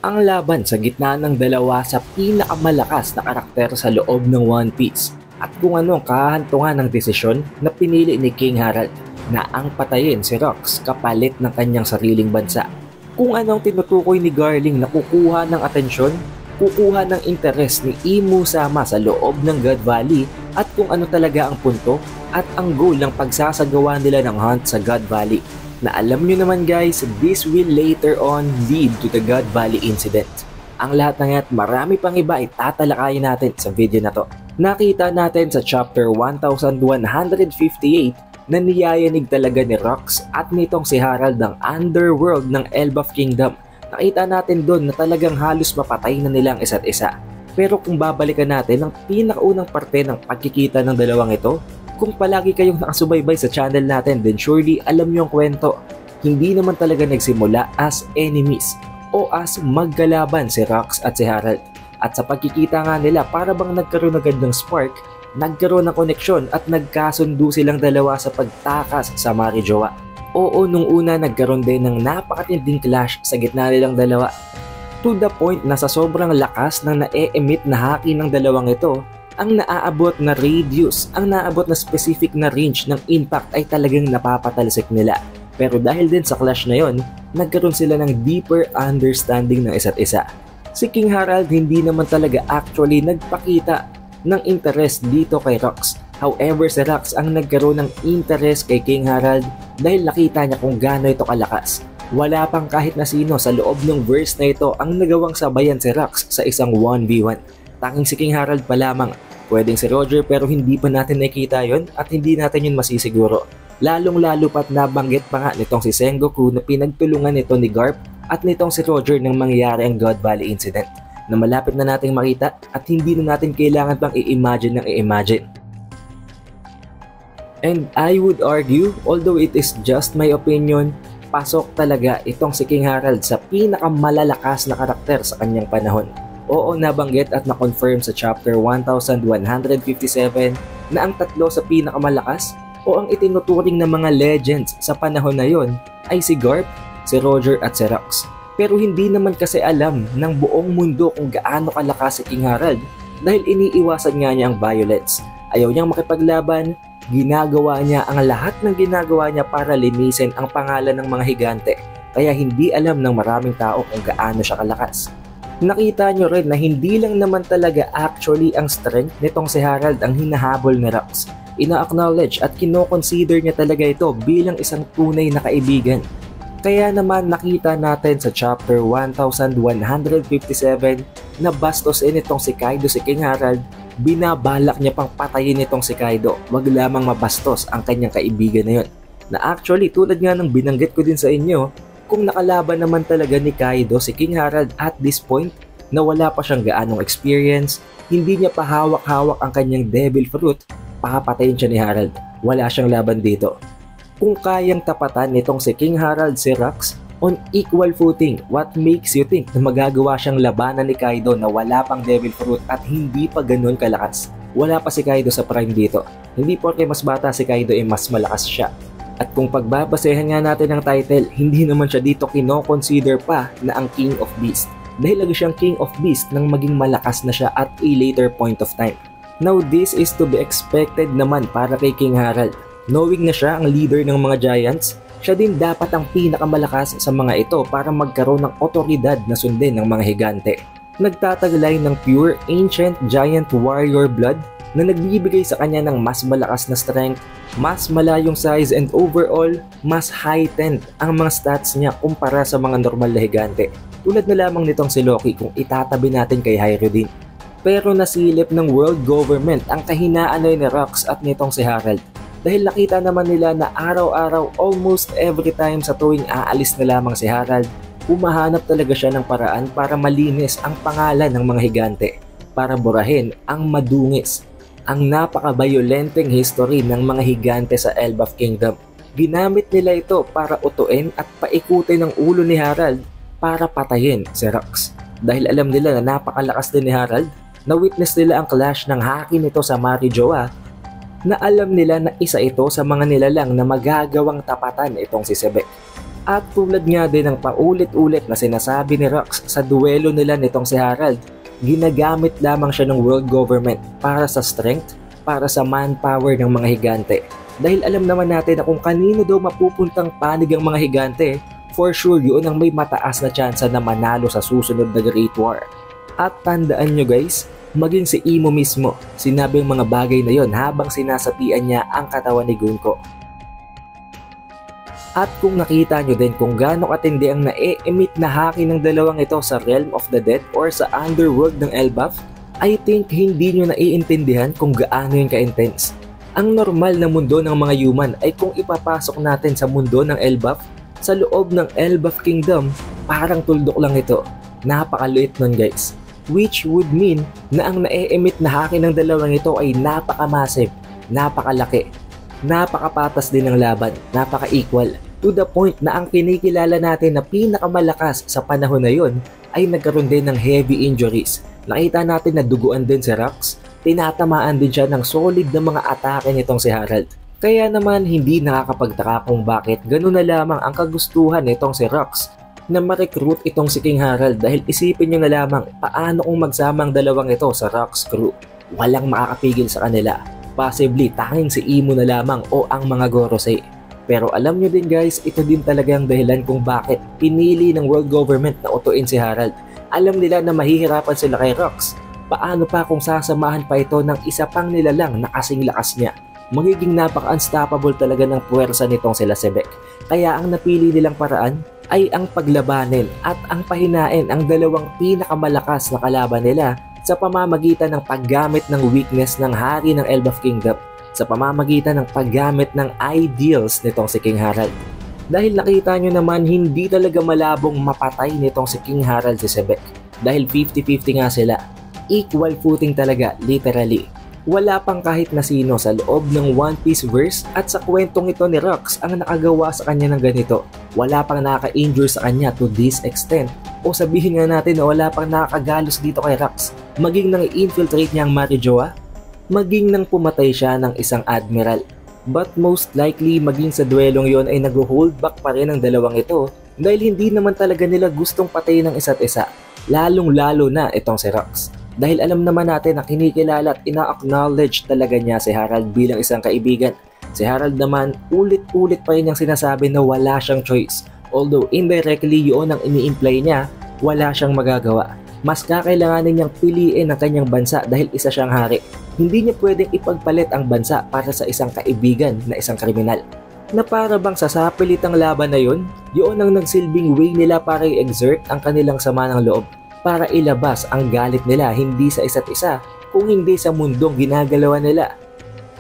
Ang laban sa gitna ng dalawa sa pinakamalakas na karakter sa loob ng One Piece at kung ano ang kahantungan ng desisyon na pinili ni King Harald na ang patayin si Rox kapalit ng kanyang sariling bansa. Kung anong tinutukoy ni Garling na kukuha ng atensyon, kukuha ng interes ni Imu Sama sa loob ng God Valley at kung ano talaga ang punto at ang goal ng pagsasagawa nila ng hunt sa God Valley. Na alam nyo naman guys, this will later on lead to the God Valley incident. Ang lahat ng yan at marami pang iba ay tatalakayin natin sa video na to. Nakita natin sa chapter 1158 na niyayanig talaga ni Rox at nitong si Harald ng underworld ng Elbaf Kingdom. Nakita natin doon na talagang halos mapatay na nilang isa't isa. Pero kung babalikan natin ang pinakaunang parte ng pagkikita ng dalawang ito, kung palagi kayong nakasubaybay sa channel natin, then surely alam nyo ang kwento. Hindi naman talaga nagsimula as enemies o as maggalaban si Rox at si Harald. At sa pagkikita nga nila, para bang nagkaroon agad ng spark, nagkaroon ng koneksyon at nagkasundo silang dalawa sa pagtakas sa Marijoa. Oo, nung una nagkaroon din ng napakatinding clash sa gitna nilang dalawa. To the point na sa sobrang lakas ng na-emit na haki ng dalawang ito, ang naaabot na radius, ang naaabot na specific na range ng impact ay talagang napapatalsik nila. Pero dahil din sa clash na yon, nagkaroon sila ng deeper understanding ng isa't isa. Si King Harald hindi naman talaga actually nagpakita ng interest dito kay Rox. However, si Rox ang nagkaroon ng interest kay King Harald dahil nakita niya kung gaano ito kalakas. Wala pang kahit na sino sa loob ng verse na ito ang nagawang sabayan si Rox sa isang 1v1. Tanging si King Harald pa lamang. Pwedeng si Roger pero hindi pa natin nakita yon at hindi natin yun masisiguro. Lalong-lalo pa't nabanggit pa nga nitong si Sengoku na pinagtulungan nito ni Garp at nitong si Roger nang mangyari ang God Valley incident na malapit na nating makita at hindi na natin kailangan pang i-imagine ng i-imagine. And I would argue, although it is just my opinion, pasok talaga itong si King Harald sa pinakamalalakas na karakter sa kanyang panahon. Oo, nabanggit at na-confirm sa chapter 1157 na ang tatlo sa pinakamalakas o ang itinuturing ng mga legends sa panahon na yon ay si Garp, si Roger at si Rox. Pero hindi naman kasi alam ng buong mundo kung gaano kalakas si King Harald dahil iniiwasan nga niya ang violence. Ayaw niyang makipaglaban, ginagawa niya ang lahat ng ginagawa niya para linisin ang pangalan ng mga higante. Kaya hindi alam ng maraming tao kung gaano siya kalakas. Nakita nyo rin na hindi lang naman talaga actually ang strength nitong si Harald ang hinahabol ni Rox. Ina-acknowledge at kino-consider niya talaga ito bilang isang tunay na kaibigan. Kaya naman nakita natin sa chapter 1157 na bastusin itong si Kaido si King Harald, binabalak niya pang patayin itong si Kaido, wag lamang mabastos ang kanyang kaibigan na yun. Na actually tulad nga ng binanggit ko din sa inyo, kung nakalaban naman talaga ni Kaido si King Harald at this point na wala pa siyang gaanong experience, hindi niya pa hawak-hawak ang kanyang devil fruit, papatayin siya ni Harald. Wala siyang laban dito. Kung kayang tapatan nitong si King Harald si Rox on equal footing, what makes you think na magagawa siyang labanan ni Kaido na wala pang devil fruit at hindi pa ganun kalakas? Wala pa si Kaido sa prime dito. Hindi porke mas bata si Kaido ay mas malakas siya. At kung pagbabasehan nga natin ang title, hindi naman siya dito kino-consider pa na ang King of Beast. Dahil lagi siyang King of Beast nang maging malakas na siya at a later point of time. Now this is to be expected naman para kay King Harald. Knowing na siya ang leader ng mga giants, siya din dapat ang pinakamalakas sa mga ito para magkaroon ng otoridad na sundin ng mga higante. Nagtataglay ng pure ancient giant warrior blood na nagbibigay sa kanya ng mas malakas na strength, mas malayong size and overall, mas heightened ang mga stats niya kumpara sa mga normal na higante. Tulad na lamang nitong si Loki kung itatabi natin kay Hyrudin. Pero nasilip ng world government ang kahinaan ni Rox at nitong si Harald. Dahil nakita naman nila na araw-araw almost every time sa tuwing aalis na lamang si Harald, humahanap talaga siya ng paraan para malinis ang pangalan ng mga higante, para burahin ang madungis, ang napaka-violenteng history ng mga higante sa Elbaf Kingdom. Ginamit nila ito para utuin at paikutin ang ulo ni Harald para patayin si Rox. Dahil alam nila na napakalakas din ni Harald, na-witness nila ang clash ng haki nito sa Marijoa, na alam nila na isa ito sa mga nilalang na magagawang tapatan itong si Sebek. At tulad nga din ng paulit-ulit na sinasabi ni Rox sa duelo nila nitong si Harald, ginagamit lamang siya ng world government para sa strength, para sa manpower ng mga higante. Dahil alam naman natin na kung kanino daw mapupuntang panig ang mga higante, for sure yun ang may mataas na tsansa na manalo sa susunod na Great War. At tandaan nyo guys, maging si Imo mismo, sinabi ang mga bagay na yon habang sinasapian niya ang katawan ni Gunko. At kung nakita nyo din kung gaano katindi ang na-emit na haki ng dalawang ito sa Realm of the Dead or sa Underworld ng Elbaf, I think hindi nyo naiintindihan kung gaano yung ka-intense. Ang normal na mundo ng mga human ay kung ipapasok natin sa mundo ng Elbaf, sa loob ng Elbaf Kingdom, parang tuldok lang ito. Napakaliit nun guys. Which would mean na ang na-emit na haki ng dalawang ito ay napaka-massive, napakalaki. Napakapatas din ng laban, napaka-equal, to the point na ang kinikilala natin na pinakamalakas sa panahon na yon ay nagkaroon din ng heavy injuries. Nakita natin na duguan din si Rox, tinatamaan din siya ng solid na mga atake nitong si Harald. Kaya naman hindi nakakapagtaka kung bakit ganun na lamang ang kagustuhan nitong si Rox na ma-recruit itong si King Harald dahil isipin nyo na lamang paano kung magsama ang dalawang ito sa Rox crew. Walang makakapigil sa kanila. Possibly tanging si Imo na lamang o ang mga Gorosei. Pero alam nyo din guys, ito din talagang dahilan kung bakit pinili ng world government na utuin si Harald. Alam nila na mahihirapan sila kay Rox. Paano pa kung sasamahan pa ito ng isa pang nilalang na kasing lakas niya? Magiging napaka-unstoppable talaga ng puwersa nitong sila Sebek. Kaya ang napili nilang paraan ay ang paglabanin at ang pahinain ang dalawang pinakamalakas na kalaban nila sa pamamagitan ng paggamit ng weakness ng hari ng Elbaf Kingdom, sa pamamagitan ng paggamit ng ideals nitong si King Harald. Dahil nakita nyo naman hindi talaga malabong mapatay nitong si King Harald si Sebek. Dahil 50-50 nga sila. Equal footing talaga, literally. Wala pang kahit na sino sa loob ng One Piece verse at sa kwentong ito ni Rox ang nakagawa sa kanya ng ganito. Wala pang nakaka-injure sa kanya to this extent. O sabihin nga natin na wala pang nakakagalos dito kay Rox. Maging nang i-infiltrate niya ang Marijoa, maging nang pumatay siya ng isang admiral. But most likely maging sa duelong yon ay nag-hold back pa rin ang dalawang ito dahil hindi naman talaga nila gustong patayin ng isa't isa. Lalong-lalo na itong si Rox. Dahil alam naman natin na kinikilala at ina-acknowledge talaga niya si Harald bilang isang kaibigan. Si Harald naman ulit-ulit pa rin niyang sinasabi na wala siyang choice. Although indirectly yun ang ini-imply niya, wala siyang magagawa. Mas kakailanganin niyang piliin ang kanyang bansa dahil isa siyang hari. Hindi niya pwedeng ipagpalit ang bansa para sa isang kaibigan na isang kriminal. Na para bang sasapilit ang laban na yun ang nagsilbing way nila para i-exert ang kanilang sama ng loob. Para ilabas ang galit nila hindi sa isa't isa, kung hindi sa mundong ginagalawan nila.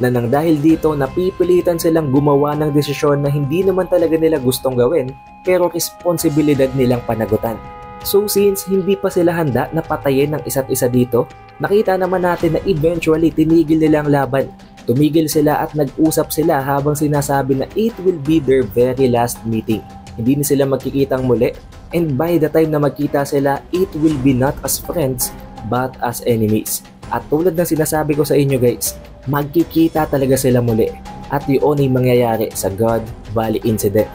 Na nang dahil dito napipilitan silang gumawa ng desisyon na hindi naman talaga nila gustong gawin, pero responsibilidad nilang panagutan. So since hindi pa sila handa na patayin ng isa't isa dito, nakita naman natin na eventually tinigil nila ang laban. Tumigil sila at nag-usap sila habang sinasabi na it will be their very last meeting. Hindi na sila magkikitang muli. And by the time na magkita sila, it will be not as friends, but as enemies. At tulad ng sinasabi ko sa inyo guys, magkikita talaga sila muli. At yun ay mangyayari sa God Valley Incident.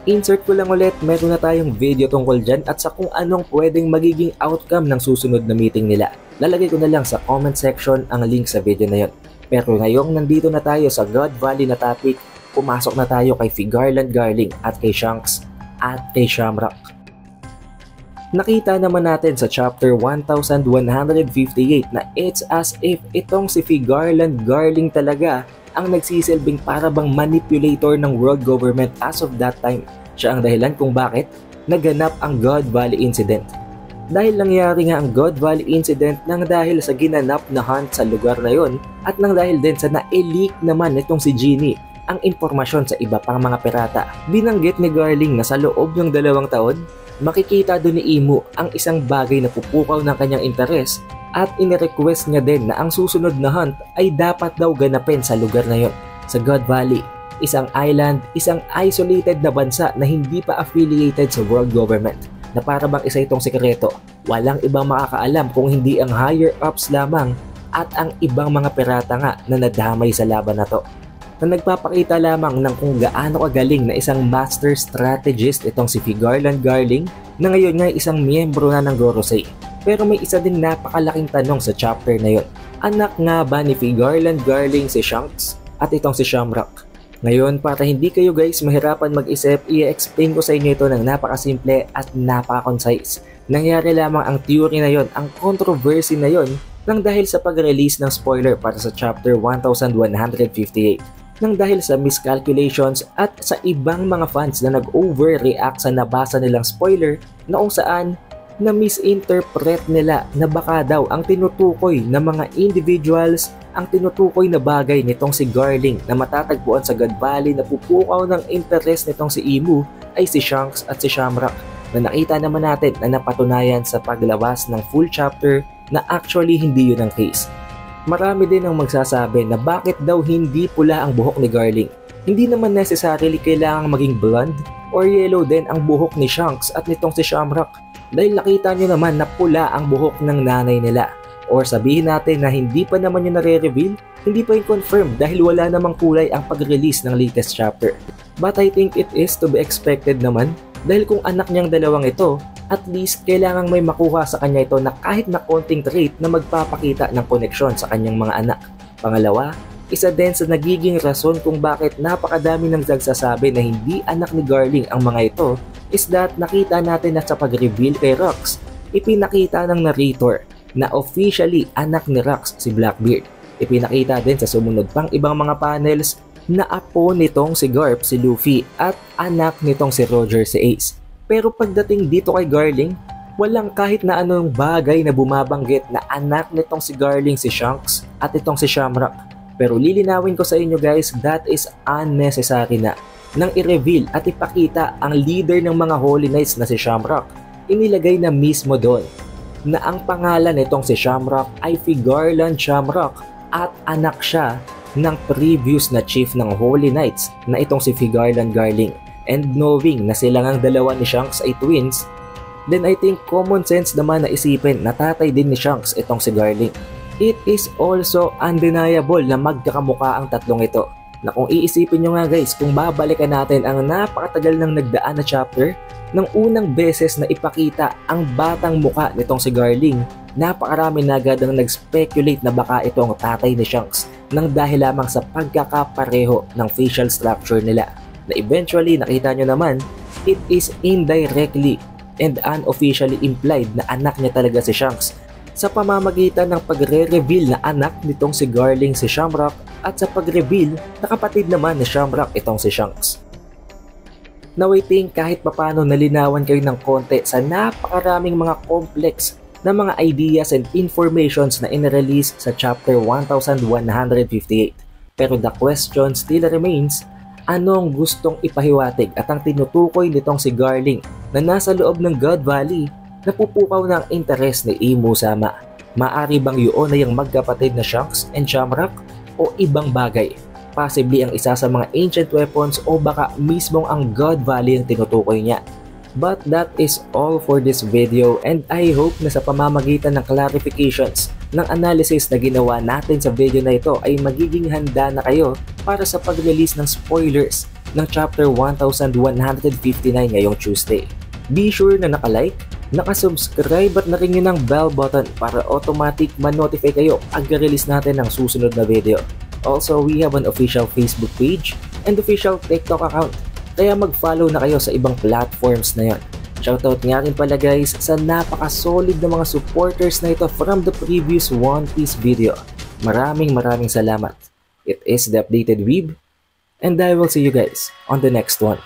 Insert ko lang ulit, meron na tayong video tungkol dyan at sa kung anong pwedeng magiging outcome ng susunod na meeting nila. Lalagay ko na lang sa comment section ang link sa video na yon. Pero ngayong nandito na tayo sa God Valley na topic, pumasok na tayo kay Figarland Garling at kay Shanks at kay Shamrock. Nakita naman natin sa chapter 1158 na it's as if itong si Figarland Garling talaga ang nagsisilbing para bang manipulator ng world government as of that time. Siya ang dahilan kung bakit naganap ang God Valley Incident. Dahil nangyari nga ang God Valley Incident nang dahil sa ginanap na hunt sa lugar na yon at nang dahil din sa na-leak naman itong si Genie ang impormasyon sa iba pang mga pirata. Binanggit ni Garling na sa loob ng 2 taon, makikita doon ni Imo ang isang bagay na pupukaw ng kanyang interes at inirequest niya din na ang susunod na hunt ay dapat daw ganapin sa lugar na yon, sa God Valley. Isang island, isang isolated na bansa na hindi pa affiliated sa world government, na para bang isa itong sekreto. Walang ibang makakaalam kung hindi ang higher ups lamang at ang ibang mga pirata nga na nadamay sa laban na to. na nagpapakita lamang ng kung gaano kagaling na isang master strategist itong si Fi Garland Garling na ngayon nga isang miyembro na ng Gorosei. Pero may isa ding napakalaking tanong sa chapter na yon. Anak nga ba ni Fi Garland Garling si Shanks at itong si Shamrock? Ngayon, para hindi kayo guys mahirapan mag-isip, i-explain ko sa inyo ito ng napakasimple at napaka-concise. Nangyari lamang ang theory na yon, ang controversy na yon, nang dahil sa pag-release ng spoiler para sa chapter 1158. Nang dahil sa miscalculations at sa ibang mga fans na nag-overreact sa nabasa nilang spoiler na kung saan na misinterpret nila na baka daw ang tinutukoy na mga individuals, ang tinutukoy na bagay nitong si Garling na matatagpuan sa God Valley na pupukaw ng interest nitong si Imu ay si Shanks at si Shamrock, na nakita naman natin na napatunayan sa paglabas ng full chapter na actually hindi yun ang case. Marami din ang magsasabi na bakit daw hindi pula ang buhok ni Garling. Hindi naman necessarily kailangang maging blonde or yellow din ang buhok ni Shanks at nitong si Shamrock, dahil nakita nyo naman na pula ang buhok ng nanay nila. Or sabihin natin na hindi pa naman yun nare-reveal, hindi pa yun confirmed dahil wala namang kulay ang pag-release ng latest chapter. But I think it is to be expected naman, dahil kung anak niyang dalawang ito, at least kailangang may makuha sa kanya ito na kahit na konting trait na magpapakita ng koneksyon sa kanyang mga anak. Pangalawa, isa din sa nagiging rason kung bakit napakadami ng nagsasabi na hindi anak ni Garling ang mga ito is that nakita natin na sa pag-reveal kay Rox, ipinakita ng narrator na officially anak ni Rox si Blackbeard. Ipinakita din sa sumunod pang ibang mga panels na apo nitong si Garp si Luffy at anak nitong si Roger si Ace. Pero pagdating dito kay Garling, walang kahit na anong bagay na bumabanggit na anak nitong si Garling si Shanks at itong si Shamrock. Pero lilinawin ko sa inyo guys, that is unnecessary na. Nang i-reveal at ipakita ang leader ng mga Holy Knights na si Shamrock, inilagay na mismo doon na ang pangalan nitong si Shamrock ay Fi Garland Shamrock at anak siya ng previous na chief ng Holy Knights na itong si Fi Garland Garling. And knowing na sila ngang dalawa ni Shanks ay twins, then I think common sense naman na isipin na tatay din ni Shanks itong si Garling. It is also undeniable na magkakamukha ang tatlong ito. Na kung iisipin nyo nga guys, kung babalikan natin ang napakatagal ng nagdaan na chapter, ng unang beses na ipakita ang batang muka nitong si Garling, napakarami na agad ang nag-speculate na baka ito ang tatay ni Shanks nang dahil lamang sa pagkakapareho ng facial structure nila. Na eventually nakita nyo naman, it is indirectly and unofficially implied na anak niya talaga si Shanks sa pamamagitan ng pagre-reveal na anak nitong si Garling si Shamrock at sa pag-reveal na kapatid naman ni Shamrock itong si Shanks. Nawaiting kahit papano nalinawan kayo ng konti sa napakaraming mga complex na mga ideas and informations na inirelease sa chapter 1158. Pero the question still remains, anong gustong ipahiwatig at ang tinutukoy nitong si Garling na nasa loob ng God Valley na pupukaw ng interes ni Imu Sama? Maari bang yun na yung magkapatid na Shanks and Shamrock o ibang bagay? Possibly ang isa sa mga ancient weapons o baka mismong ang God Valley ang tinutukoy niya. But that is all for this video and I hope na sa pamamagitan ng clarifications ng analysis na ginawa natin sa video na ito ay magiging handa na kayo para sa pag-release ng spoilers ng chapter 1159 ngayong Tuesday. Be sure na naka-like, naka-subscribe at na-ring nyo ng bell button para automatic ma-notify kayo pag release natin ng susunod na video. Also, we have an official Facebook page and official TikTok account, kaya mag-follow na kayo sa ibang platforms na yon. Shoutout nga rin pala guys sa napaka-solid na mga supporters na ito from the previous One Piece video. Maraming salamat. It is The Updated Weeb and I will see you guys on the next one.